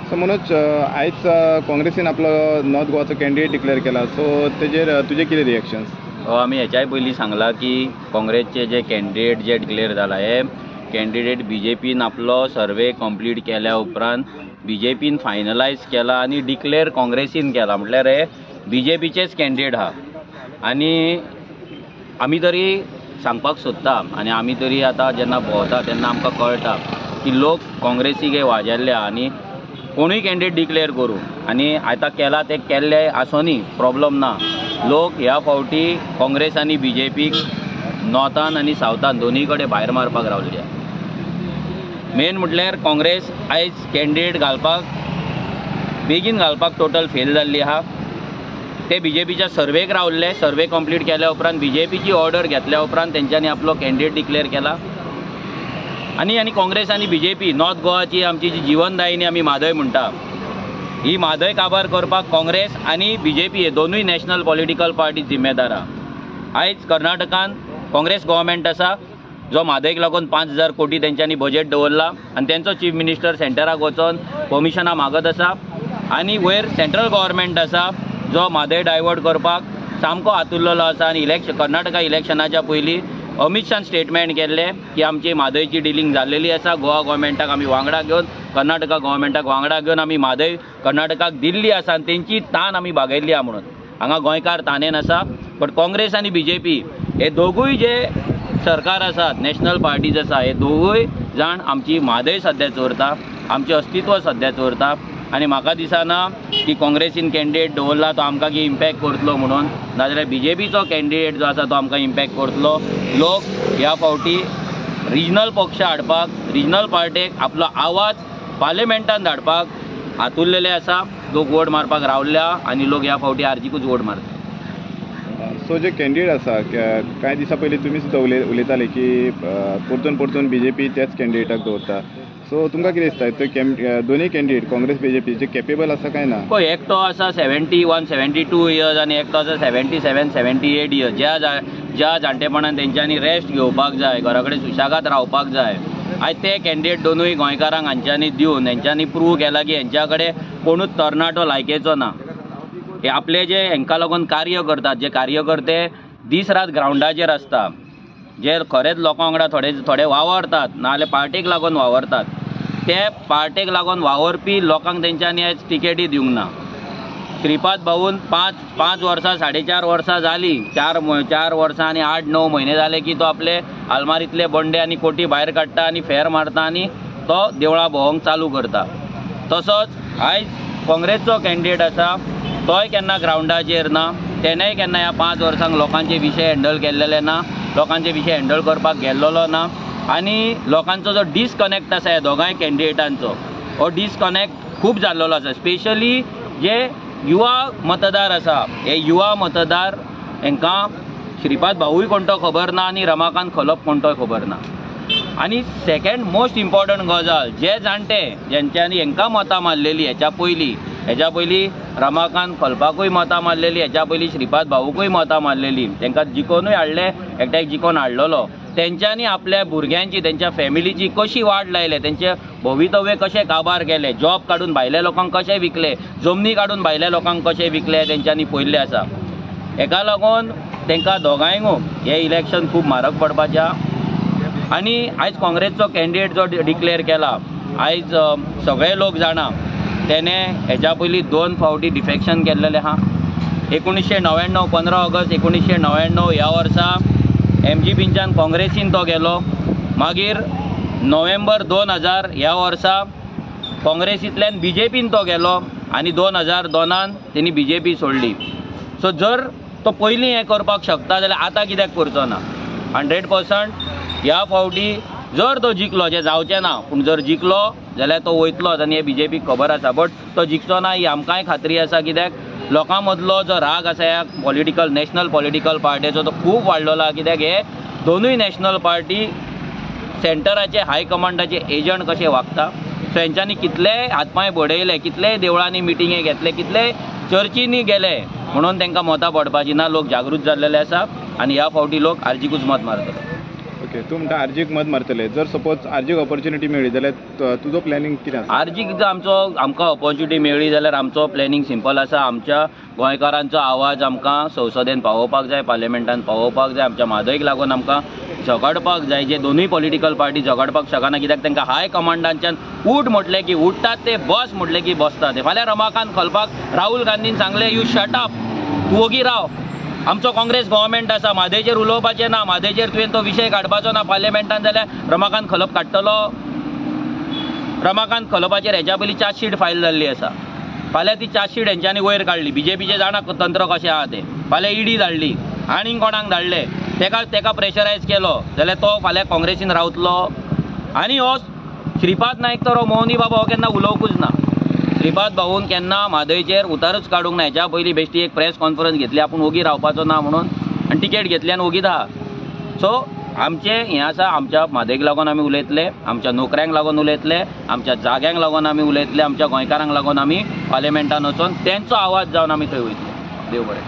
So Manoj आयज काँग्रेसीन आपलो नॉर्थ गोवाचो कॅन्डिडेट डिक्लेअर केला, सो तेजेर तुजे कितें रिएक्शन्स? आमी हेच्याय पयलीं सांगला की काँग्रेसचे जे कॅन्डिडेट जे डिक्लेअर जाला हे कॅन्डिडेट बीजेपीन आपलो सर्वे कंप्लीट केल्या उपरांत बीजेपीन फायनलायज केला आनी डिक्लेअर काँग्रेसीन केला. म्हटल्यार हे बीजेपीचेच कॅन्डिडेट हा. आनी आमी तरी सांगपाक सोदता आनी आमी तरी आतां जेन्ना भोंवता तेन्ना आमकां कळटा की लोक काँग्रेसीक हे वाजेल्ल्या आनी कोणूय कॅन्डिडेट डिक्लेअर करूं आनी आतां केला ते केल्ले आसोनी प्रॉब्लम ना. लोक ह्या फावटी काँग्रेस आनी बीजेपीक नॉर्थान आनी सावथान दोनूय कडेन भायर मारपाक रावले. मेन म्हटल्यार काँग्रेस आयज कॅन्डिडेट घालपाक बेगीन घालपाक टोटल फेल जाल्ली आहा. ते बीजेपीच्या सर्वेक रावल्ले, सर्वे कंप्लीट केल्या उपरांत बीजेपीची ऑर्डर घेतल्या उपरांत तेंच्यांनी आपलो कॅन्डिडेट डिक्लेअर केला. आनी काँग्रेस आनी बीजेपी नॉर्थ गोवाची आमची जी जिवनदायिनी आमी म्हादय म्हणटा, ही म्हादय काबार करपाक काँग्रेस आनी बीजेपी हे दोनूय नॅशनल पॉलिटिकल पार्टी जिम्मेदार आहा. आयज कर्नाटकान काँग्रेस गव्हर्मेंट आसा जो म्हादयक लागून 5,000 कोटी तेंच्यांनी बजेट दवरला आनी तेंचो चीफ मिनिस्टर सेंटराक वचोन परमिशनां मागत आसा. आनी वयर सेंट्रल गव्हर्मेंट आसा जो म्हादय डायवर्ट करपाक सामको हातुरलेलो आसा. आनी कर्नाटका इलेक्शनाच्या पयलीं अमित शान स्टेटमेंट केल्ले की आमची म्हादयची डिलींग जाल्लेली आसा. गोवा गव्हर्मेंटाक आमी वांगडा घेवन, कर्नाटका गव्हर्मेंटाक वांगडा घेवन आमी म्हादय कर्नाटकाक दिल्ली आसा आनी तेंची तान आमी भागयल्ली आहा म्हणून. हांगा गोंयकार ताणेन आसा. बट काँग्रेस आनी बीजेपी हे दोगूय जे सरकार आसात, नॅशनल पार्टीज आसा, हे दोगूय जाण आमची म्हादय सद्या चोरता, आमचें अस्तित्व सद्या चोरता. आनी म्हाका दिसना की काँग्रेसीन कॅन्डिडेट दवरला तो आमकां की इम्पॅक्ट करतलो म्हणून, नाजाल्यार बीजेपीचो कॅन्डिडेट जो आसा तो आमकां इम्पॅक्ट करतलो. लोक ह्या फावटी रिजनल पक्ष हाडपाक, रिजनल पार्टेक आपलो आवाज पार्लिमेंटान धाडपाक हातुरलेले आसा. लोक वोट मारपाक रावल्ल्या आनी लोक ह्या फावटी आरजीकूच वोट मारता. सो जे कॅन्डिडेट आसा, कांय दिसा पयलीं तुमी सुद्दां उलयताले की परतून बीजेपी त्याच कॅन्डिडेटाक दवरता. सो तुमकां कितें दिसता तो दोनूय कॅन्डिडेट काँग्रेस बीजेपीचे केपेबल आसा काय ना? एकटो आसा 71-72 इयर्स आनी एकटो आसा 77-78 इयर्स. ज्या जाणटेपणान तेंच्यांनी रेस्ट घेवपाक जाय, घरा कडेन सुशेगाद रावपाक जाय, आयज ते कॅन्डिडेट दोनूय गोंयकारांक हांच्यांनी दिवन हेंच्यांनी प्रूव केला की हेंच्या कडेन कोणूच तरणाटो लायकेचो ना. हे आपले जे हेंका लागून कार्य करतात, जे कार्यकर्ते दीस रात ग्रावंडाचेर आसता, जे खरेंच लोकां वांगडा थोडे वावरतात, नाजाल्यार पार्टेक लागून वावरतात, ते पार्टेक लागून वावरपी लोकांक तेंच्यांनी आयज टिकेटी दिवंक ना. श्रीपाद भाऊन 5 वर्सां 4.5 वर्सां जालीं, 4 वर्सां आनी 8-9 म्हयने जाले की तो आपले आलमारीतले बंडे आनी कोटी भायर काडटा आनी फेर मारता आनी तो देवळां भोंवंक चालू करता. तसोच आयज काँग्रेसचो कॅन्डिडेट आसा तोय केन्ना ग्रावंडाचेर ना, तेणेंय केन्ना ह्या 5 वर्सांक लोकांचे विशय हँडल केल्लेले ना, लोकांचे विशय हँडल करपाक गेल्लो ना. आनी लोकांचो जो डिसकनेक्ट आसा ह्या दोगांय कॅन्डिडेटांचो, हो डिसकनेक्ट खूब जाल्लो आसा. स्पेशली जे युवा मतदार आसा, हे युवा मतदार हांकां श्रीपाद भाऊय कोणतो खबर ना आनी रमाकांत खलप कोणतोय खबर ना. आनी सेकंड मोस्ट इम्पॉर्टंट गजाल, जे जाणटे जेंच्यांनी हांकां मतां मारलेली हेच्या पयलीं रमाकांत खलपाकूय मतां मारलेली, हेच्या पयलीं श्रीपाद भाऊकूय मतां मारलेली, तांकां जिखोनूय हाडले, एकट्याक जिखोन हाडलेलो, तेंच्यांनी आपल्या भुरग्यांची, तेंच्या फॅमिलीची कशी वाट लायले, तेंचे भवितव्य कशें काबार केले, जॉब काडून भायल्या लोकांक कशें विकले, जमनी काडून भायल्या लोकांक कशें विकले, तेंच्यांनी पयल्लें आसा. हेका लागून तांकां दोगांयकूय हे इलेक्शन खूब म्हारग पडपाचें. आनी आयज काँग्रेसचो कॅन्डिडेट जो डिक्लेअर केला, आयज सगळे लोक जाणा तेणें हेच्या पयलीं 2 फावटी डिफेक्शन केल्लेलें आहा. 1999 15 ऑगस्ट 1999 ह्या वर्सा MGPच्यान काँग्रेसीन तो गेलो. मागीर नोव्हेंबर 2000 ह्या वर्सा काँग्रेसींतल्यान बीजेपीन तो गेलो आनी 2002 तेणी बीजेपी सोडली. सो जर तो पयलीं हें करपाक शकता जाल्यार आतां कित्याक करचो ना? 100% ह्या फावटी जर तो जिखलो, जें जावचें ना, पूण जर जिखलो जाल्यार तो वयतलोच आनी हे बीजेपीक खबर आसा. बट तो जिखचो ना ही आमकांय खात्री आसा, कित्याक लोकां मदलो जो राग आसा ह्या नॅशनल पॉलिटिकल पार्टीचो तो खूब वाडलेलो आहा. कित्याक हे दोनूय नॅशनल पार्टी सेंटराचे हाय कमांडाचे एजंट कशे वागता. सो हेंच्यांनी कितलेय हातपांय बडयले, कितलेय देवळांनी मिटिंगे घेतले, कितलेय चर्चींनी गेले, म्हणून तांकां मतां पडपाची ना. लोक जागृत जाल्लेले आसा आनी ह्या फावटी लोक आरजीकूच मत मारतले. ओके तूं म्हणटा आरजीक मत मारतले जर सपोज आरजीक ऑपॉर्च्युनिटी मेळ्ळी जाल्यार तुजो प्लॅनिंग कितें आसा आरजीक जर आमकां ऑपॉर्च्युनिटी मेळ्ळी जाल्यार आमचो प्लॅनिंग सिंपल आसा. आमच्या गोंयकारांचो आवाज आमकां संसदेन पावोवपाक जाय, पार्लिमेंटान पावोवपाक जाय. आमच्या म्हादयक लागून आमकां झगडपाक जाय. जे दोनूय पॉलिटिकल पार्टी झगडपाक शकना, कित्याक तांकां हाय कमांडांच्यान उठ म्हटलें की उठतात ते, बस म्हटलें की बसतात ते. फाल्यां रमाकांत खलपाक राहुल गांधीन सांगलें यू शट अप, तूं ओगी राव. आमचो काँग्रेस गव्हर्मेंट आसा, म्हादयचेर उलोवपाचें ना, म्हादयचेर तुवें तो विशय काडपाचो ना पार्लिमेंटान, जाल्यार रमाकांत खलप काडटलो. रमाकांत खलपाचेर हेच्या पयलीं चार्जशीट फायल जाल्ली आसा. फाल्यां ती चार्जशीट हेंच्यांनी वयर काडली. बीजेपीचे जाणा तंत्र कशें आहा तें. फाल्यां ईडी धाडली, आनीक कोणाक धाडले, तेका प्रेशरायज केलो जाल्यार तो फाल्यां काँग्रेसीन रावतलो. आनी हो श्रीपाद नायक तर हो मोहनी बाबा हो केन्ना उलोवंकूच ना. श्रीपाद भाऊन केन्ना म्हादयचेर उतारूच काडूंक ना. हेच्या पयलीं बेश्टी एक प्रेस कॉन्फरन्स घेतली आपूण ओगी रावपाचो ना म्हणून, आनी टिकेट घेतली आनी ओगीत आहा. सो आमचें हें आसा, आमच्या म्हादयक लागून आमी उलयतले, आमच्या नोकऱ्यांक लागून उलयतले, आमच्या जाग्यांक लागून आमी उलयतले, आमच्या गोंयकारांक लागून आमी पार्लिमेंटान वचून तेंचो आवाज जावन आमी थंय वयतले. देव बरें.